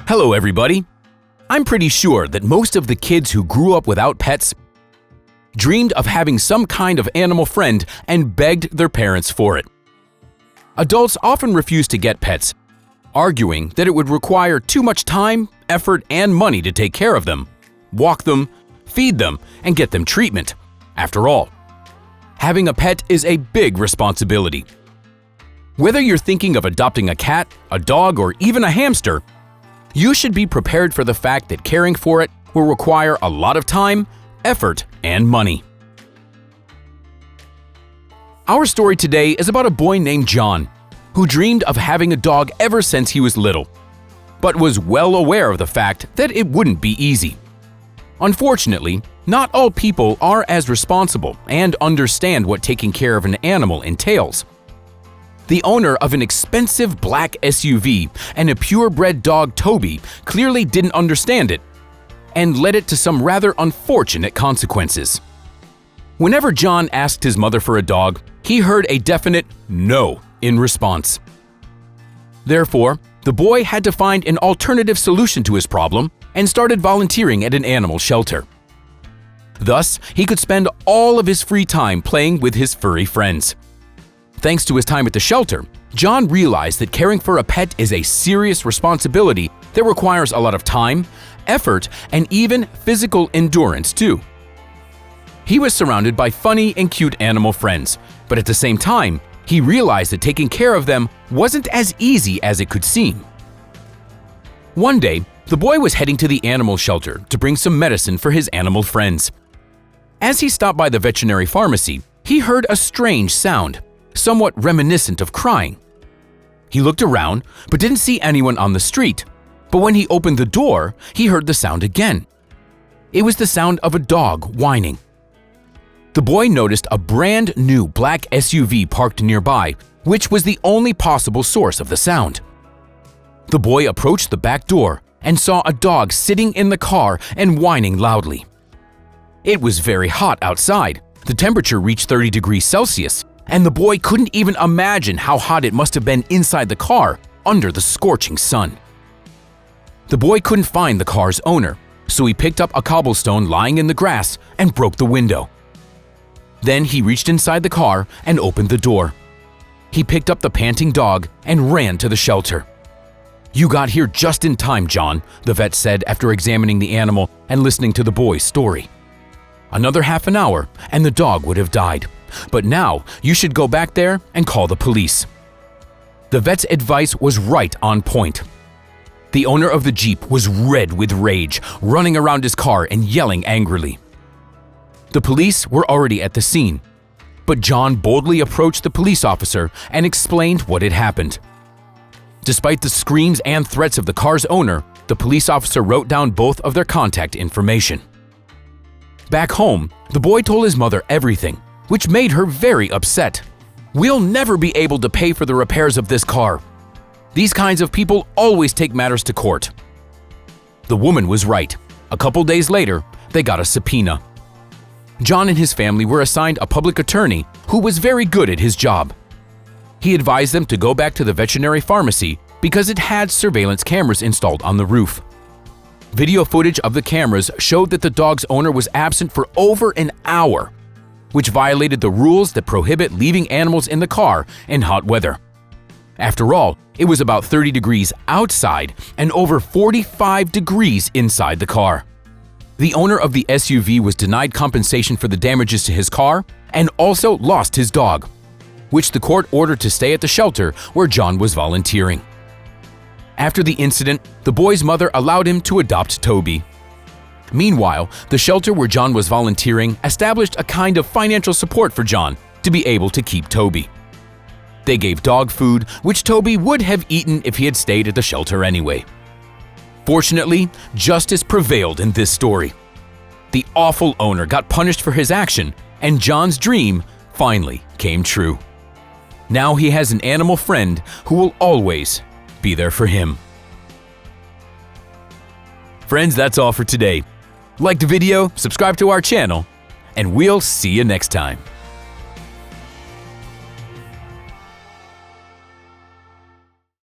Hello everybody! I'm pretty sure that most of the kids who grew up without pets dreamed of having some kind of animal friend and begged their parents for it. Adults often refuse to get pets, arguing that it would require too much time, effort, and money to take care of them, walk them, feed them, and get them treatment. After all, having a pet is a big responsibility. Whether you're thinking of adopting a cat, a dog, or even a hamster, you should be prepared for the fact that caring for it will require a lot of time, effort, and money. Our story today is about a boy named John, who dreamed of having a dog ever since he was little, but was well aware of the fact that it wouldn't be easy. Unfortunately, not all people are as responsible and understand what taking care of an animal entails. The owner of an expensive black SUV and a purebred dog, Toby, clearly didn't understand it and led it to some rather unfortunate consequences. Whenever John asked his mother for a dog, he heard a definite no in response. Therefore, the boy had to find an alternative solution to his problem and started volunteering at an animal shelter. Thus, he could spend all of his free time playing with his furry friends. Thanks to his time at the shelter, John realized that caring for a pet is a serious responsibility that requires a lot of time, effort, and even physical endurance too. He was surrounded by funny and cute animal friends, but at the same time, he realized that taking care of them wasn't as easy as it could seem. One day, the boy was heading to the animal shelter to bring some medicine for his animal friends. As he stopped by the veterinary pharmacy, he heard a strange sound, somewhat reminiscent of crying. He looked around but didn't see anyone on the street, but when he opened the door, he heard the sound again. It was the sound of a dog whining. The boy noticed a brand new black SUV parked nearby, which was the only possible source of the sound. The boy approached the back door and saw a dog sitting in the car and whining loudly. It was very hot outside. The temperature reached 30 degrees Celsius, and the boy couldn't even imagine how hot it must have been inside the car under the scorching sun. The boy couldn't find the car's owner, so he picked up a cobblestone lying in the grass and broke the window. Then he reached inside the car and opened the door. He picked up the panting dog and ran to the shelter. "You got here just in time, John," the vet said after examining the animal and listening to the boy's story. "Another half an hour and the dog would have died. But now you should go back there and call the police." The vet's advice was right on point. The owner of the Jeep was red with rage, running around his car and yelling angrily. The police were already at the scene, but John boldly approached the police officer and explained what had happened. Despite the screams and threats of the car's owner, the police officer wrote down both of their contact information. Back home, the boy told his mother everything, which made her very upset. "We'll never be able to pay for the repairs of this car. These kinds of people always take matters to court." The woman was right. A couple days later, they got a subpoena. John and his family were assigned a public attorney who was very good at his job. He advised them to go back to the veterinary pharmacy because it had surveillance cameras installed on the roof. Video footage of the cameras showed that the dog's owner was absent for over an hour, which violated the rules that prohibit leaving animals in the car in hot weather. After all, it was about 30 degrees outside and over 45 degrees inside the car. The owner of the SUV was denied compensation for the damages to his car and also lost his dog, which the court ordered to stay at the shelter where John was volunteering. After the incident, the boy's mother allowed him to adopt Toby. Meanwhile, the shelter where John was volunteering established a kind of financial support for John to be able to keep Toby. They gave dog food, which Toby would have eaten if he had stayed at the shelter anyway. Fortunately, justice prevailed in this story. The awful owner got punished for his action, and John's dream finally came true. Now he has an animal friend who will always be there for him. Friends, that's all for today. Like the video, subscribe to our channel, and we'll see you next time.